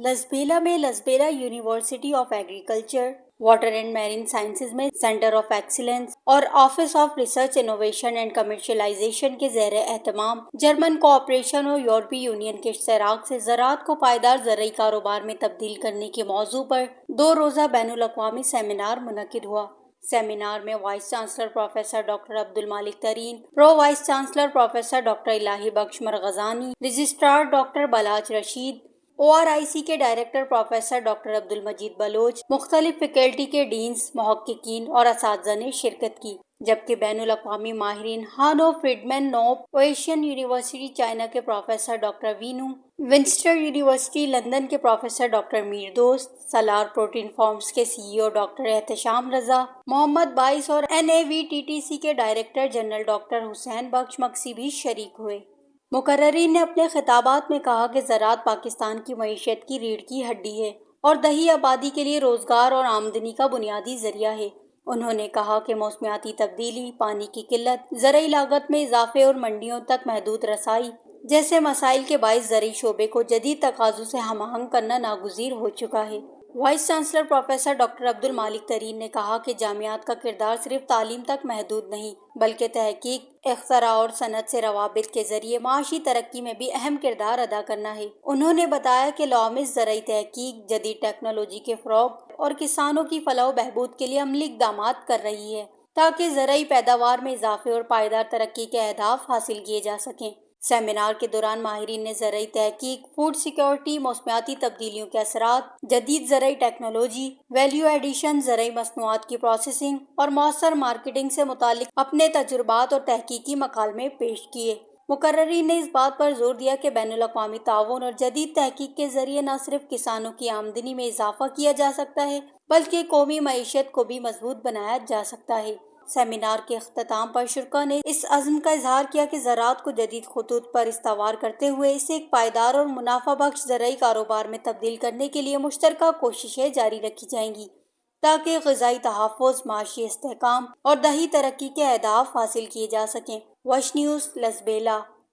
لسبیلا میں Lasbela university of agriculture, water and marine sciences میں centre of excellence اور office of research innovation and commercialisation کے زیر اہتمام جرمن کوآپریشن اور یورپی یونین کے اشتراک سے زراعت کو پائیدار زرعی کاروبار میں تبدیل کرنے کے موضوع پر 2 روزہ بین الاقوامی سیمینار منعقد ہوا۔ سیمینار میں vice chancellor professor doctor Abdul Malik ترین، pro vice chancellor professor doctor الہی بخش مرغزانی، registrar doctor Balaj Rashid, ORIC کے director professor doctor Abdul Majeed Baloch, مختلف فیکلٹی کے ڈینز، محققین اور اساتذہ نے شرکت کی، جبکہ بین الاقوامی ماہرین ہانو فریڈمن نوب ایشین یونیورسٹی چائنا کے پروفیسر ڈاکٹر وینو، ونسٹر یونیورسٹی لندن کے پروفیسر ڈاکٹر میر دوست، سالار پروٹین فارمز کے CEO ڈاکٹر احتشام رضا، محمد باعث اور NAVTTC کے ڈائریکٹر جنرل ڈاکٹر حسین بخش مکسی بھی شریک ہوئے۔ مقررین نے اپنے خطابات میں کہا کہ زراعت پاکستان کی معیشت کی ریڑھ کی ہڈی ہے اور دیہی آبادی کے لیے روزگار اور آمدنی کا بنیادی ذریعہ ہے۔ انہوں نے کہا کہ موسمیاتی تبدیلی، پانی کی قلت، زرعی لاگت میں اضافے اور منڈیوں تک محدود رسائی جیسے مسائل کے باعث زرعی شعبے کو جدید تقاضوں سے ہم آہنگ کرنا ناگزیر ہو چکا ہے۔ Vice chancellor professor doctor Abdul Malik ترین نے کہا کہ جامعات کا کردار صرف تعلیم تک محدود نہیں بلکہ تحقیق، اختراع اور صنعت سے روابط کے ذریعے معاشی ترقی میں بھی اہم کردار ادا کرنا ہے۔ انہوں نے بتایا کہ لوامس زرعی تحقیق، جدید ٹیکنالوجی کے فروغ اور کسانوں کی فلاح و بہبود کے لیے عملی اقدامات کر رہی ہے تاکہ زرعی پیداوار میں اضافے اور پائیدار ترقی کے اہداف حاصل کیے جا سکیں۔ سیمینار کے دوران ماہرین نے زرعی تحقیق، فوڈ سیکیورٹی، موسمیاتی تبدیلیوں کے اثرات، جدید زرعی ٹیکنالوجی، ویلیو ایڈیشن، زرعی مصنوعات کی پروسیسنگ اور مؤثر مارکیٹنگ سے متعلق اپنے تجربات اور تحقیقی مکالمے پیش کیے۔ مقررین نے اس بات پر زور دیا کہ بین الاقوامی تعاون اور جدید تحقیق کے ذریعے نہ صرف کسانوں کی آمدنی میں اضافہ کیا جا سکتا ہے بلکہ قومی معیشت کو بھی مضبوط بنایا جا سکتا ہے۔ سیمینار کے اختتام پر شرکاء نے اس عزم کا اظہار کیا کہ زراعت کو جدید خطوط پر استوار کرتے ہوئے اسے ایک پائیدار اور منافع بخش زرعی کاروبار میں تبدیل کرنے کے لیے مشترکہ کوششیں جاری رکھی جائیں گی تاکہ غذائی تحفظ، معاشی استحکام اور دیہی ترقی کے اہداف حاصل کیے جا سکیں۔ وش نیوز، لسبیلا۔